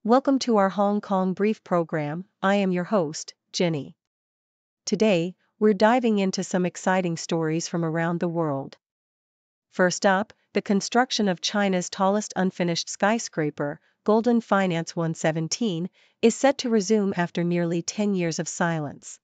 Welcome to our Hong Kong Brief program. I am your host, Jenny. Today, we're diving into some exciting stories from around the world. First up, the construction of China's tallest unfinished skyscraper, Goldin Finance 117, is set to resume after nearly 10 years of silence.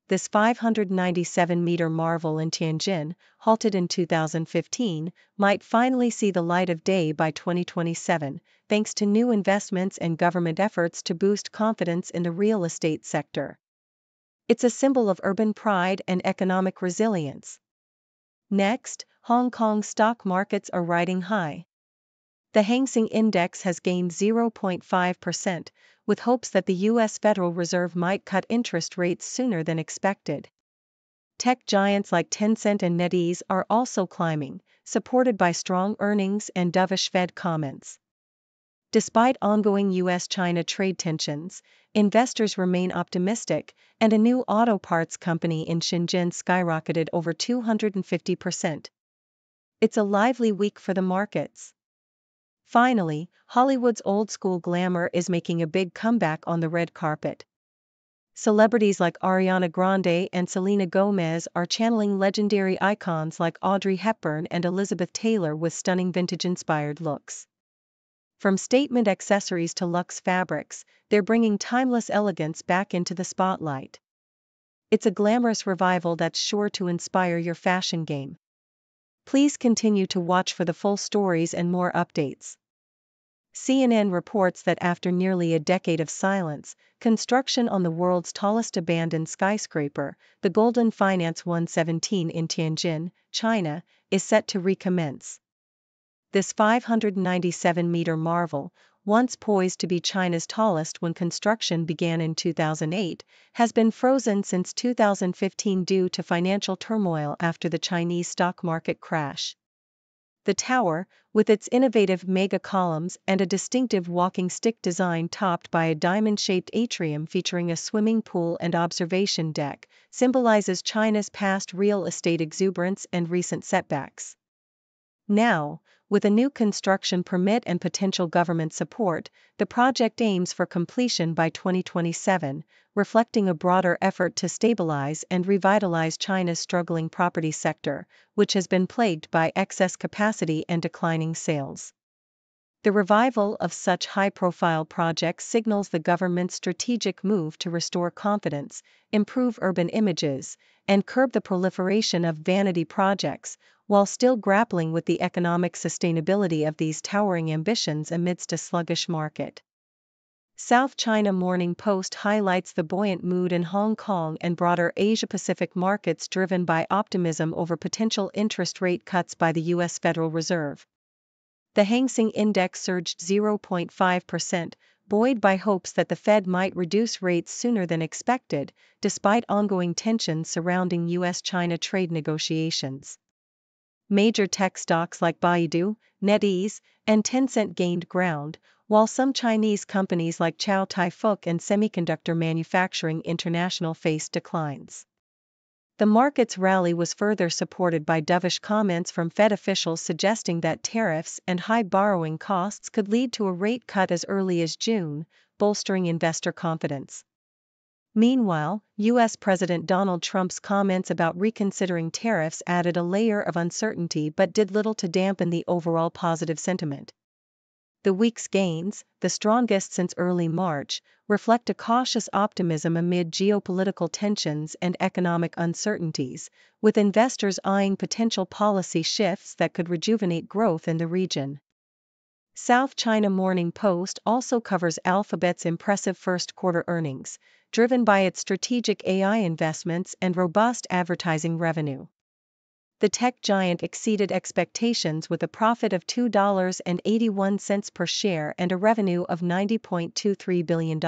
This 597-meter marvel in Tianjin, halted in 2015, might finally see the light of day by 2027, thanks to new investments and government efforts to boost confidence in the real estate sector. It's a symbol of urban pride and economic resilience. Next, Hong Kong stock markets are riding high. The Hang Seng Index has gained 0.5%, with hopes that the U.S. Federal Reserve might cut interest rates sooner than expected. Tech giants like Tencent and NetEase are also climbing, supported by strong earnings and dovish Fed comments. Despite ongoing U.S.-China trade tensions, investors remain optimistic, and a new auto parts company in Shenzhen skyrocketed over 250%. It's a lively week for the markets. Finally, Hollywood's old-school glamour is making a big comeback on the red carpet. Celebrities like Ariana Grande and Selena Gomez are channeling legendary icons like Audrey Hepburn and Elizabeth Taylor with stunning vintage-inspired looks. From statement accessories to luxe fabrics, they're bringing timeless elegance back into the spotlight. It's a glamorous revival that's sure to inspire your fashion game. Please continue to watch for the full stories and more updates. CNN reports that after nearly a decade of silence, construction on the world's tallest abandoned skyscraper, the Goldin Finance 117 in Tianjin, China, is set to recommence. This 597-meter marvel, once poised to be China's tallest when construction began in 2008, has been frozen since 2015 due to financial turmoil after the Chinese stock market crash. The tower, with its innovative mega columns and a distinctive walking stick design topped by a diamond-shaped atrium featuring a swimming pool and observation deck, symbolizes China's past real estate exuberance and recent setbacks. Now, with a new construction permit and potential government support, the project aims for completion by 2027, reflecting a broader effort to stabilize and revitalize China's struggling property sector, which has been plagued by excess capacity and declining sales. The revival of such high-profile projects signals the government's strategic move to restore confidence, improve urban images, and curb the proliferation of vanity projects, while still grappling with the economic sustainability of these towering ambitions amidst a sluggish market. South China Morning Post highlights the buoyant mood in Hong Kong and broader Asia-Pacific markets driven by optimism over potential interest rate cuts by the U.S. Federal Reserve. The Hang Seng Index surged 0.5%, buoyed by hopes that the Fed might reduce rates sooner than expected, despite ongoing tensions surrounding U.S.-China trade negotiations. Major tech stocks like Baidu, NetEase, and Tencent gained ground, while some Chinese companies like Chow Tai Fook and Semiconductor Manufacturing International faced declines. The market's rally was further supported by dovish comments from Fed officials suggesting that tariffs and high borrowing costs could lead to a rate cut as early as June, bolstering investor confidence. Meanwhile, U.S. President Donald Trump's comments about reconsidering tariffs added a layer of uncertainty but did little to dampen the overall positive sentiment. The week's gains, the strongest since early March, reflect a cautious optimism amid geopolitical tensions and economic uncertainties, with investors eyeing potential policy shifts that could rejuvenate growth in the region. South China Morning Post also covers Alphabet's impressive first-quarter earnings, driven by its strategic AI investments and robust advertising revenue. The tech giant exceeded expectations with a profit of $2.81 per share and a revenue of $90.23 billion,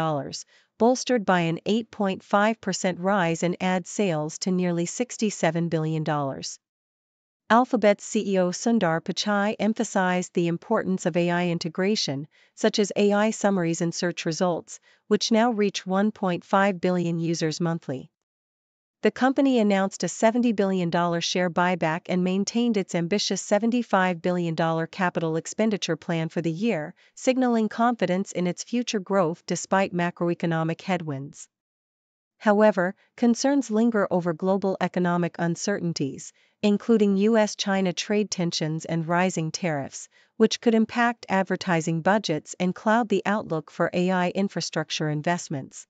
bolstered by an 8.5% rise in ad sales to nearly $67 billion. Alphabet's CEO Sundar Pichai emphasized the importance of AI integration, such as AI summaries in search results, which now reach 1.5 billion users monthly. The company announced a $70 billion share buyback and maintained its ambitious $75 billion capital expenditure plan for the year, signaling confidence in its future growth despite macroeconomic headwinds. However, concerns linger over global economic uncertainties, including US-China trade tensions and rising tariffs, which could impact advertising budgets and cloud the outlook for AI infrastructure investments.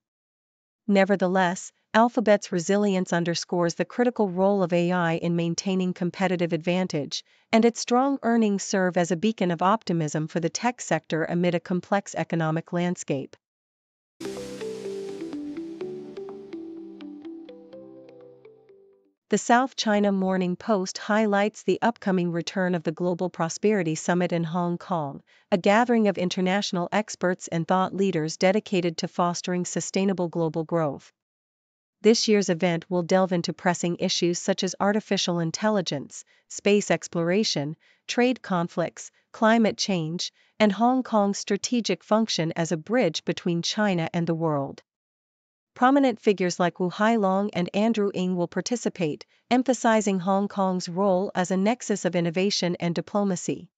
Nevertheless, Alphabet's resilience underscores the critical role of AI in maintaining competitive advantage, and its strong earnings serve as a beacon of optimism for the tech sector amid a complex economic landscape. The South China Morning Post highlights the upcoming return of the Global Prosperity Summit in Hong Kong, a gathering of international experts and thought leaders dedicated to fostering sustainable global growth. This year's event will delve into pressing issues such as artificial intelligence, space exploration, trade conflicts, climate change, and Hong Kong's strategic function as a bridge between China and the world. Prominent figures like Wu Hailong and Andrew Ng will participate, emphasizing Hong Kong's role as a nexus of innovation and diplomacy.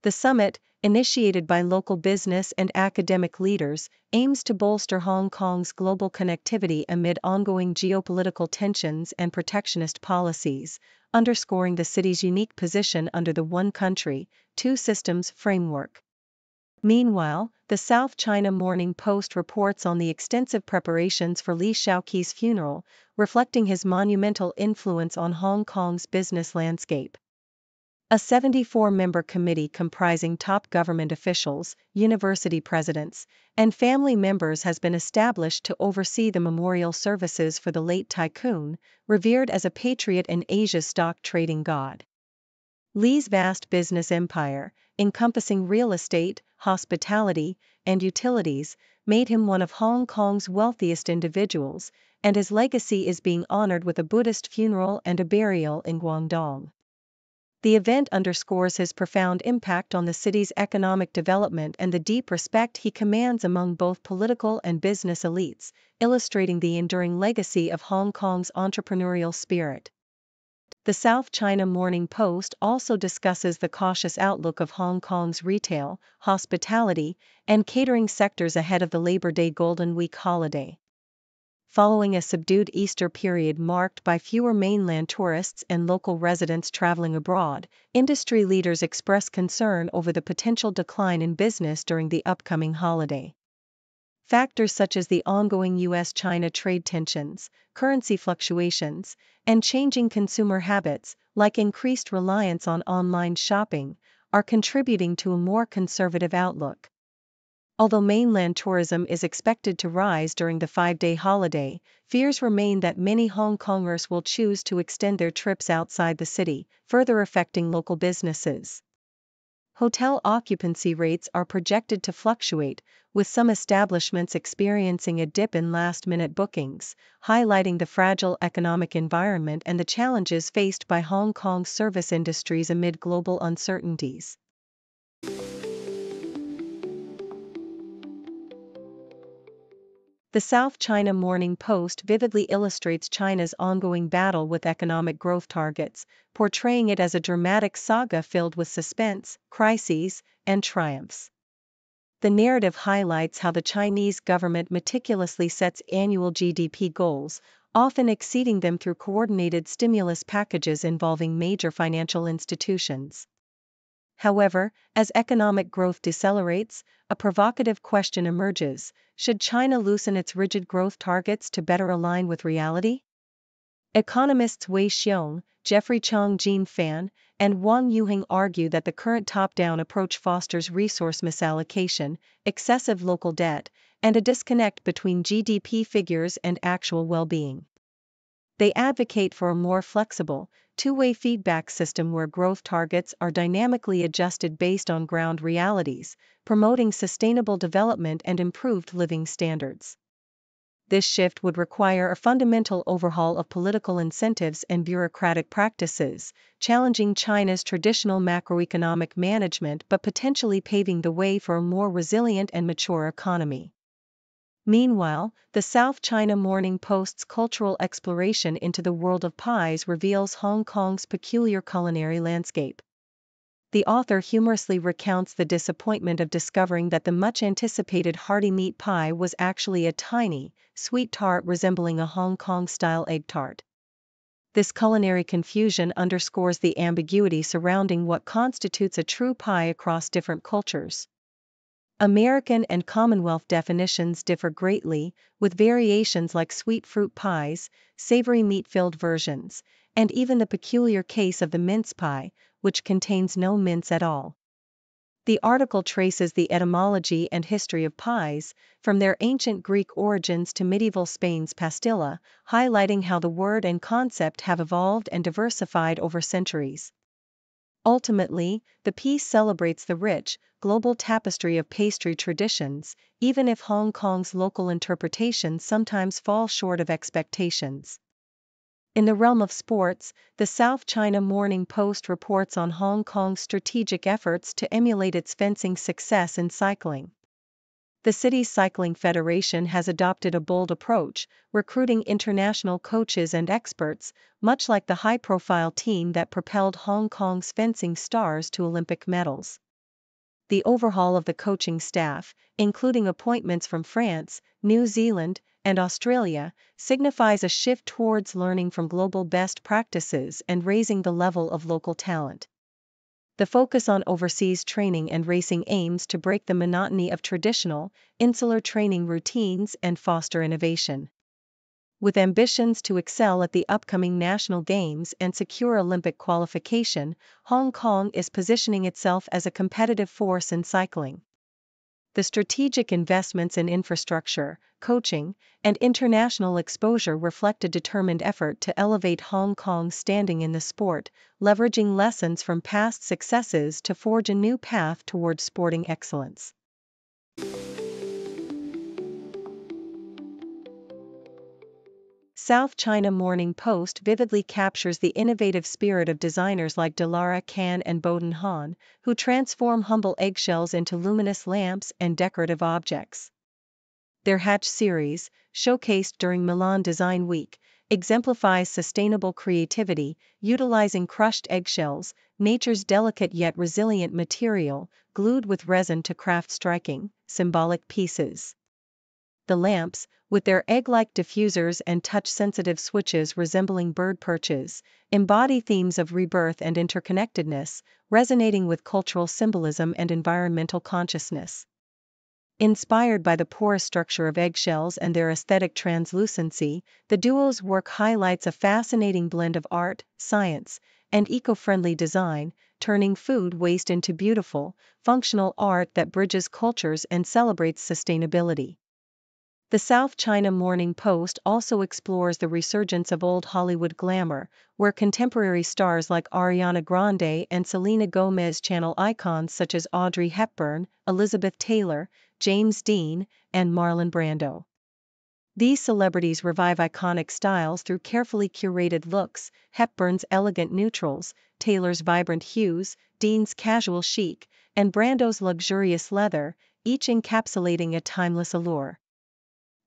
The summit, initiated by local business and academic leaders, aims to bolster Hong Kong's global connectivity amid ongoing geopolitical tensions and protectionist policies, underscoring the city's unique position under the one country, two systems framework. Meanwhile, the South China Morning Post reports on the extensive preparations for Li Shaoqi's funeral, reflecting his monumental influence on Hong Kong's business landscape. A 74-member committee comprising top government officials, university presidents, and family members has been established to oversee the memorial services for the late tycoon, revered as a patriot and Asia's stock trading god. Li's vast business empire, encompassing real estate, hospitality, and utilities, made him one of Hong Kong's wealthiest individuals, and his legacy is being honored with a Buddhist funeral and a burial in Guangdong. The event underscores his profound impact on the city's economic development and the deep respect he commands among both political and business elites, illustrating the enduring legacy of Hong Kong's entrepreneurial spirit. The South China Morning Post also discusses the cautious outlook of Hong Kong's retail, hospitality, and catering sectors ahead of the Labor Day Golden Week holiday. Following a subdued Easter period marked by fewer mainland tourists and local residents traveling abroad, industry leaders express concern over the potential decline in business during the upcoming holiday. Factors such as the ongoing US-China trade tensions, currency fluctuations, and changing consumer habits, like increased reliance on online shopping, are contributing to a more conservative outlook. Although mainland tourism is expected to rise during the 5-day holiday, fears remain that many Hong Kongers will choose to extend their trips outside the city, further affecting local businesses. Hotel occupancy rates are projected to fluctuate, with some establishments experiencing a dip in last-minute bookings, highlighting the fragile economic environment and the challenges faced by Hong Kong's service industries amid global uncertainties. The South China Morning Post vividly illustrates China's ongoing battle with economic growth targets, portraying it as a dramatic saga filled with suspense, crises, and triumphs. The narrative highlights how the Chinese government meticulously sets annual GDP goals, often exceeding them through coordinated stimulus packages involving major financial institutions. However, as economic growth decelerates, a provocative question emerges: should China loosen its rigid growth targets to better align with reality? Economists Wei Xiong, Jeffrey Chong Jean Fan, and Wang Yuheng argue that the current top-down approach fosters resource misallocation, excessive local debt, and a disconnect between GDP figures and actual well-being. They advocate for a more flexible, two-way feedback system where growth targets are dynamically adjusted based on ground realities, promoting sustainable development and improved living standards. This shift would require a fundamental overhaul of political incentives and bureaucratic practices, challenging China's traditional macroeconomic management but potentially paving the way for a more resilient and mature economy. Meanwhile, the South China Morning Post's cultural exploration into the world of pies reveals Hong Kong's peculiar culinary landscape. The author humorously recounts the disappointment of discovering that the much-anticipated hearty meat pie was actually a tiny, sweet tart resembling a Hong Kong-style egg tart. This culinary confusion underscores the ambiguity surrounding what constitutes a true pie across different cultures. American and Commonwealth definitions differ greatly, with variations like sweet fruit pies, savory meat-filled versions, and even the peculiar case of the mince pie, which contains no mince at all. The article traces the etymology and history of pies, from their ancient Greek origins to medieval Spain's pastilla, highlighting how the word and concept have evolved and diversified over centuries. Ultimately, the piece celebrates the rich, global tapestry of pastry traditions, even if Hong Kong's local interpretations sometimes fall short of expectations. In the realm of sports, the South China Morning Post reports on Hong Kong's strategic efforts to emulate its fencing success in cycling. The city's cycling federation has adopted a bold approach, recruiting international coaches and experts, much like the high-profile team that propelled Hong Kong's fencing stars to Olympic medals. The overhaul of the coaching staff, including appointments from France, New Zealand, and Australia, signifies a shift towards learning from global best practices and raising the level of local talent. The focus on overseas training and racing aims to break the monotony of traditional, insular training routines and foster innovation. With ambitions to excel at the upcoming national games and secure Olympic qualification, Hong Kong is positioning itself as a competitive force in cycling. The strategic investments in infrastructure, coaching, and international exposure reflect a determined effort to elevate Hong Kong's standing in the sport, leveraging lessons from past successes to forge a new path towards sporting excellence. South China Morning Post vividly captures the innovative spirit of designers like Dilara Khan and Bowden Han, who transform humble eggshells into luminous lamps and decorative objects. Their Hatch series, showcased during Milan Design Week, exemplifies sustainable creativity, utilizing crushed eggshells, nature's delicate yet resilient material, glued with resin to craft striking, symbolic pieces. The lamps, with their egg-like diffusers and touch-sensitive switches resembling bird perches, embody themes of rebirth and interconnectedness, resonating with cultural symbolism and environmental consciousness. Inspired by the porous structure of eggshells and their aesthetic translucency, the duo's work highlights a fascinating blend of art, science, and eco-friendly design, turning food waste into beautiful, functional art that bridges cultures and celebrates sustainability. The South China Morning Post also explores the resurgence of old Hollywood glamour, where contemporary stars like Ariana Grande and Selena Gomez channel icons such as Audrey Hepburn, Elizabeth Taylor, James Dean, and Marlon Brando. These celebrities revive iconic styles through carefully curated looks, Hepburn's elegant neutrals, Taylor's vibrant hues, Dean's casual chic, and Brando's luxurious leather, each encapsulating a timeless allure.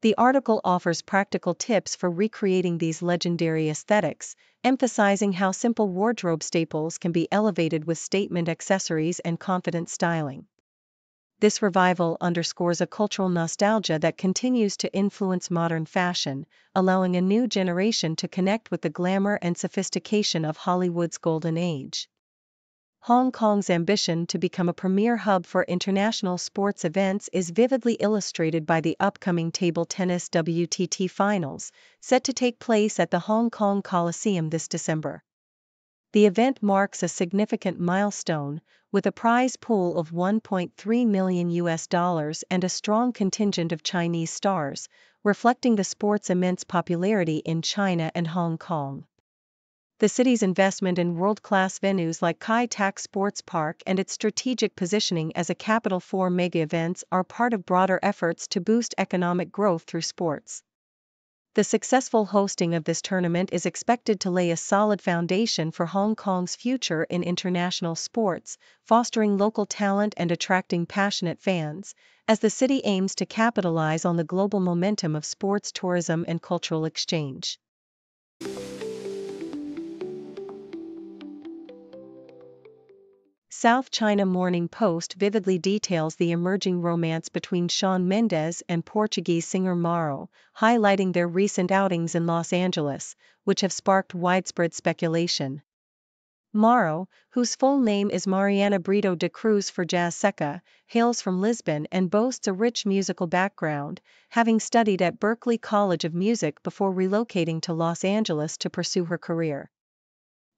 The article offers practical tips for recreating these legendary aesthetics, emphasizing how simple wardrobe staples can be elevated with statement accessories and confident styling. This revival underscores a cultural nostalgia that continues to influence modern fashion, allowing a new generation to connect with the glamour and sophistication of Hollywood's golden age. Hong Kong's ambition to become a premier hub for international sports events is vividly illustrated by the upcoming table tennis WTT finals, set to take place at the Hong Kong Coliseum this December. The event marks a significant milestone, with a prize pool of $1.3 million and a strong contingent of Chinese stars, reflecting the sport's immense popularity in China and Hong Kong. The city's investment in world-class venues like Kai Tak Sports Park and its strategic positioning as a capital for mega-events are part of broader efforts to boost economic growth through sports. The successful hosting of this tournament is expected to lay a solid foundation for Hong Kong's future in international sports, fostering local talent and attracting passionate fans, as the city aims to capitalize on the global momentum of sports tourism and cultural exchange. South China Morning Post vividly details the emerging romance between Shawn Mendes and Portuguese singer Maro, highlighting their recent outings in Los Angeles, which have sparked widespread speculation. Maro, whose full name is Mariana Brito de Cruz Seca, hails from Lisbon and boasts a rich musical background, having studied at Berklee College of Music before relocating to Los Angeles to pursue her career.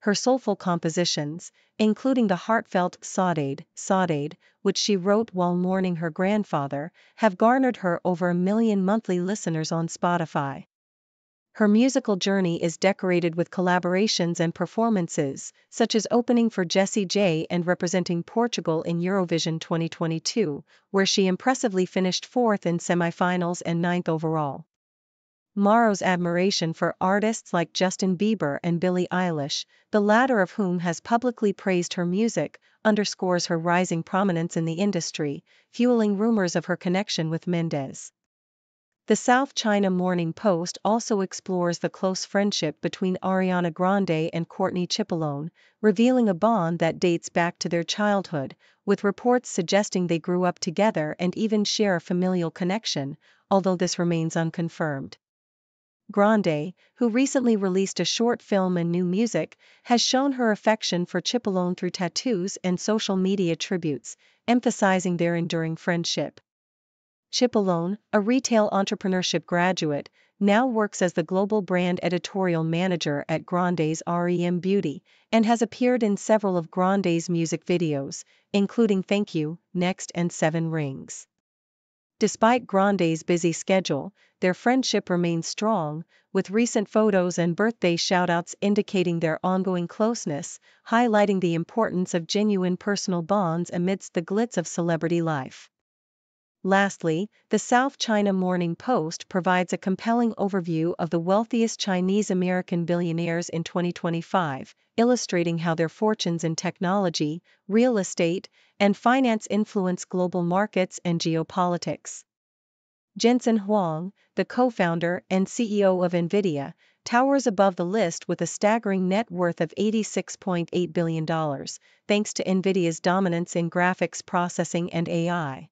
Her soulful compositions, including the heartfelt Saudade, which she wrote while mourning her grandfather, have garnered her over 1 million monthly listeners on Spotify. Her musical journey is decorated with collaborations and performances, such as opening for Jessie J and representing Portugal in Eurovision 2022, where she impressively finished 4th in semifinals and 9th overall. Maro's admiration for artists like Justin Bieber and Billie Eilish, the latter of whom has publicly praised her music, underscores her rising prominence in the industry, fueling rumors of her connection with Mendes. The South China Morning Post also explores the close friendship between Ariana Grande and Courtney Chipolone, revealing a bond that dates back to their childhood, with reports suggesting they grew up together and even share a familial connection, although this remains unconfirmed. Grande, who recently released a short film and new music, has shown her affection for Chipolone through tattoos and social media tributes, emphasizing their enduring friendship. Chipolone, a retail entrepreneurship graduate, now works as the global brand editorial manager at Grande's REM Beauty, and has appeared in several of Grande's music videos, including Thank You, Next and 7 Rings. Despite Grande's busy schedule, their friendship remains strong, with recent photos and birthday shoutouts indicating their ongoing closeness, highlighting the importance of genuine personal bonds amidst the glitz of celebrity life. Lastly, the South China Morning Post provides a compelling overview of the wealthiest Chinese American billionaires in 2025, illustrating how their fortunes in technology, real estate, and finance influence global markets and geopolitics. Jensen Huang, the co-founder and CEO of NVIDIA, towers above the list with a staggering net worth of $86.8 billion, thanks to NVIDIA's dominance in graphics processing and AI.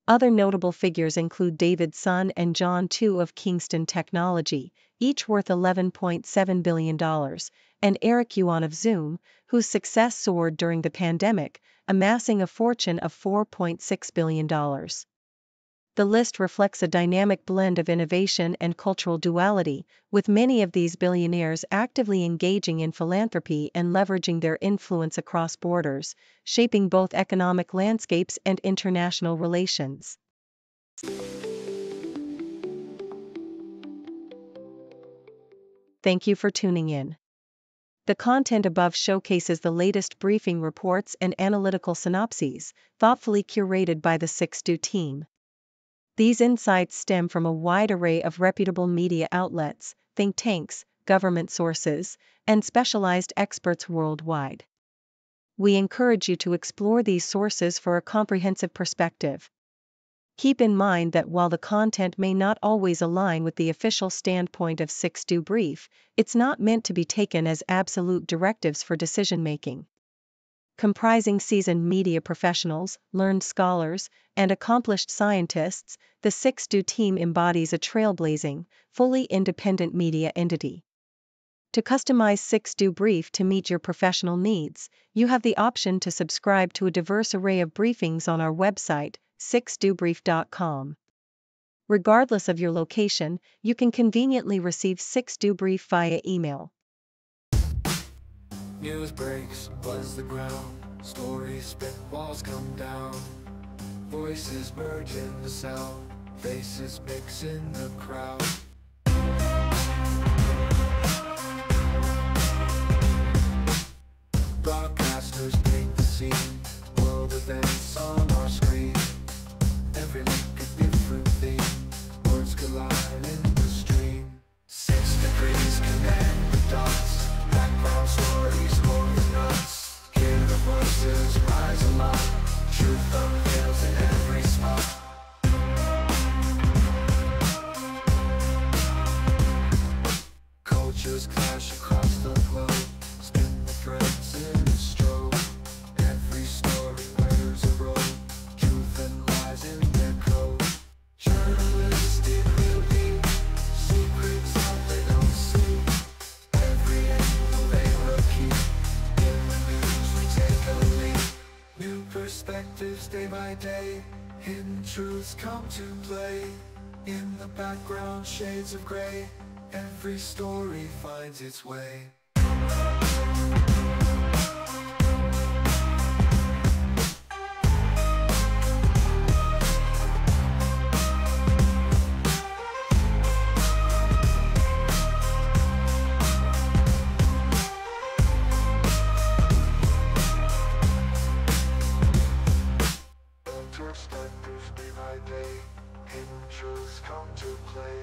Other notable figures include David Sun and John Tu of Kingston Technology, each worth $11.7 billion, and Eric Yuan of Zoom, whose success soared during the pandemic, amassing a fortune of $4.6 billion. The list reflects a dynamic blend of innovation and cultural duality, with many of these billionaires actively engaging in philanthropy and leveraging their influence across borders, shaping both economic landscapes and international relations. Thank you for tuning in. The content above showcases the latest briefing reports and analytical synopses, thoughtfully curated by the 6Do team. These insights stem from a wide array of reputable media outlets, think tanks, government sources, and specialized experts worldwide. We encourage you to explore these sources for a comprehensive perspective. Keep in mind that while the content may not always align with the official standpoint of 6Do Brief, it's not meant to be taken as absolute directives for decision-making. Comprising seasoned media professionals, learned scholars, and accomplished scientists, the 6Do team embodies a trailblazing, fully independent media entity. To customize 6Do Brief to meet your professional needs, you have the option to subscribe to a diverse array of briefings on our website, 6dobrief.com. Regardless of your location, you can conveniently receive 6Do Brief via email. News breaks, buzz the ground, stories spit, walls come down, voices merge in the sound, faces mix in the crowd. Broadcasters paint the scene, world events on our screen, every link a different theme, words collide in the stream. perspectives day by day, hidden truths come to play. In the background, shades of gray, every story finds its way. Perspectives day by day, hidden truths come to play.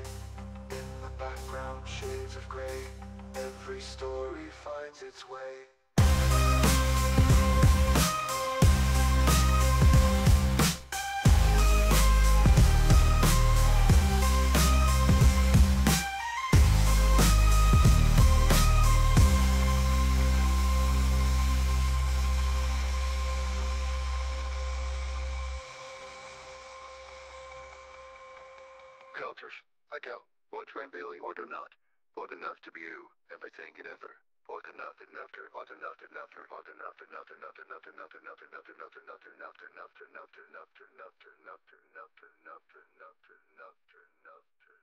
In the background, shades of gray, every story finds its way. Cultures, I go, what really or do not, what enough to be you, everything and ever, what enough and after, what enough and after, what enough and enough and after, enough and enough and after, enough and enough and after, enough and enough and after, enough and enough and after, enough and enough and after, enough and enough and after, enough and enough and after.